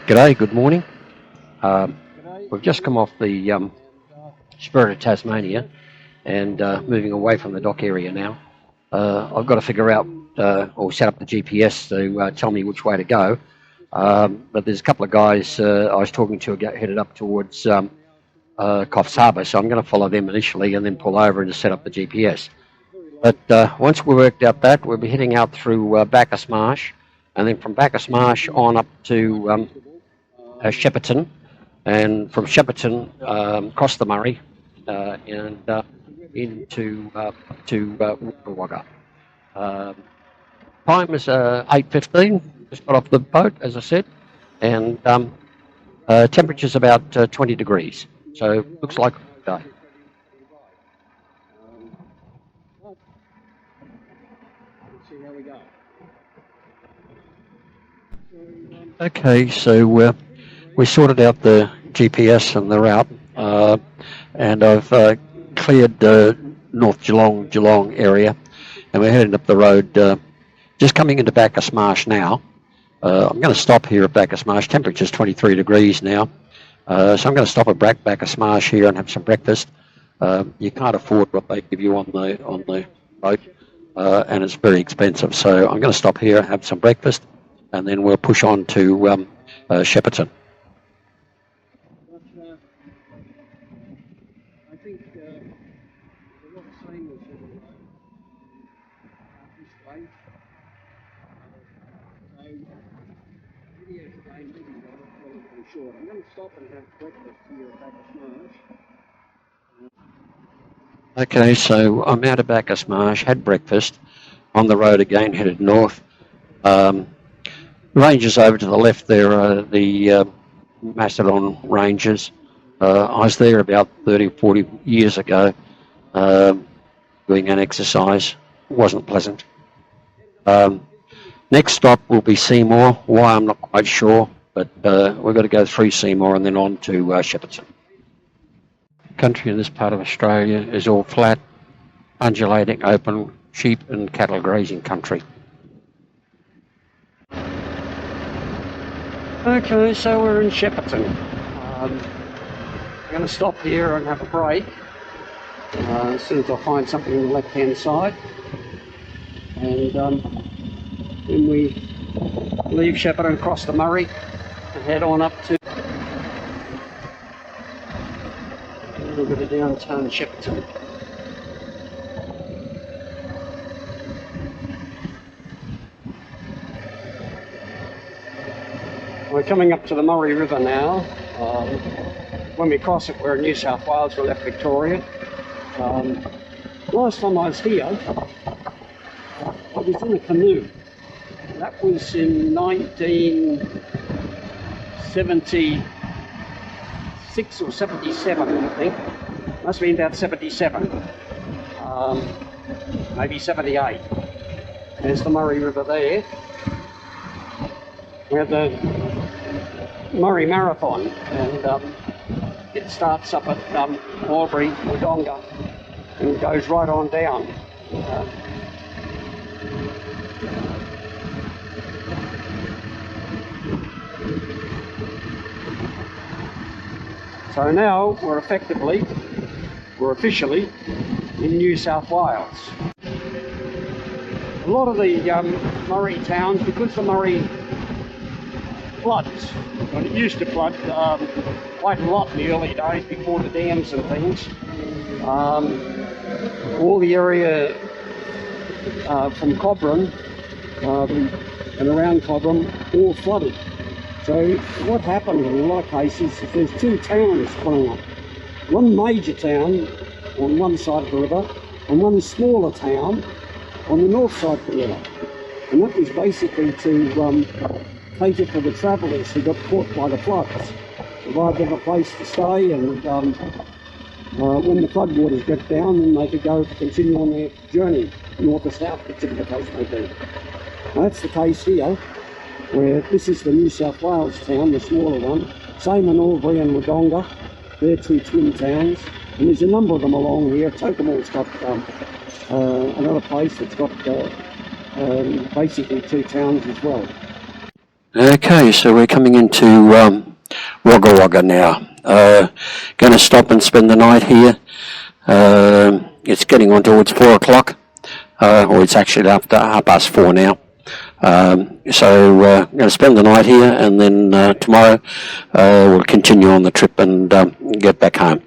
G'day, good morning. We've just come off the Spirit of Tasmania and moving away from the dock area now. I've got to figure out or set up the GPS to tell me which way to go. But there's a couple of guys I was talking to headed up towards Coffs Harbour, so I'm going to follow them initially and then pull over and just set up the GPS. But once we worked out that, we'll be heading out through Bacchus Marsh, and then from Bacchus Marsh on up to Shepparton, and from Shepparton across the Murray and into Wagga Wagga. Time is 8:15. Just got off the boat, as I said, and temperature's about 20 degrees. So looks like a day. Okay, so we sorted out the GPS and the route, and I've cleared the North Geelong area, and we're heading up the road, just coming into Bacchus Marsh now. I'm going to stop here at Bacchus Marsh. Temperature's 23 degrees now, so I'm going to stop at Bacchus Marsh here and have some breakfast. You can't afford what they give you on the boat, and it's very expensive. So I'm going to stop here, have some breakfast, and then we'll push on to Shepparton. I think a lot the same as this way. So video today maybe relatively short. I'm going to stop and have breakfast here at Bacchus Marsh. Okay, so I'm out of Bacchus Marsh, had breakfast, on the road again, headed north. Ranges over to the left there are the Macedon Ranges. I was there about 30 or 40 years ago doing an exercise. It wasn't pleasant. Next stop will be Seymour. Why, I'm not quite sure, but we've got to go through Seymour and then on to Shepparton. Country in this part of Australia is all flat, undulating, open, sheep and cattle grazing country. Okay, so we're in Shepparton. I'm going to stop here and have a break as soon as I find something on the left-hand side, and then we leave Shepparton, across the Murray, and head on up to a little bit of downtown Shepparton. We're coming up to the Murray River now. When we cross it, we're in New South Wales, we left Victoria. Last time I was here, I was in a canoe. That was in 1976 or 77, I think. Must have been about 77, maybe 78. There's the Murray River there. We have the Murray Marathon, and it starts up at Albury, Wodonga, and goes right on down. So now we're officially in New South Wales. A lot of the Murray towns, because the Murray floods, and it used to flood quite a lot in the early days before the dams and things. All the area from Cobram and around Cobram all flooded. So what happened in a lot of cases is there's two towns sprung up. One major town on one side of the river and one smaller town on the north side of the river. And that was basically to cater for the travellers who got caught by the floods, provide them a place to stay, and when the floodwaters got down, then they could go to continue on their journey, north or south, whichever the case may be. Now that's the case here, where this is the New South Wales town, the smaller one. Same in Albury and Wodonga, they're two twin towns, and there's a number of them along here. Tokemall's got another place that's got basically two towns as well. Okay, so we're coming into Wagga Wagga now. Going to stop and spend the night here. It's getting on towards 4 o'clock, or it's actually after 4:30 now. So we're going to spend the night here, and then tomorrow we'll continue on the trip and get back home.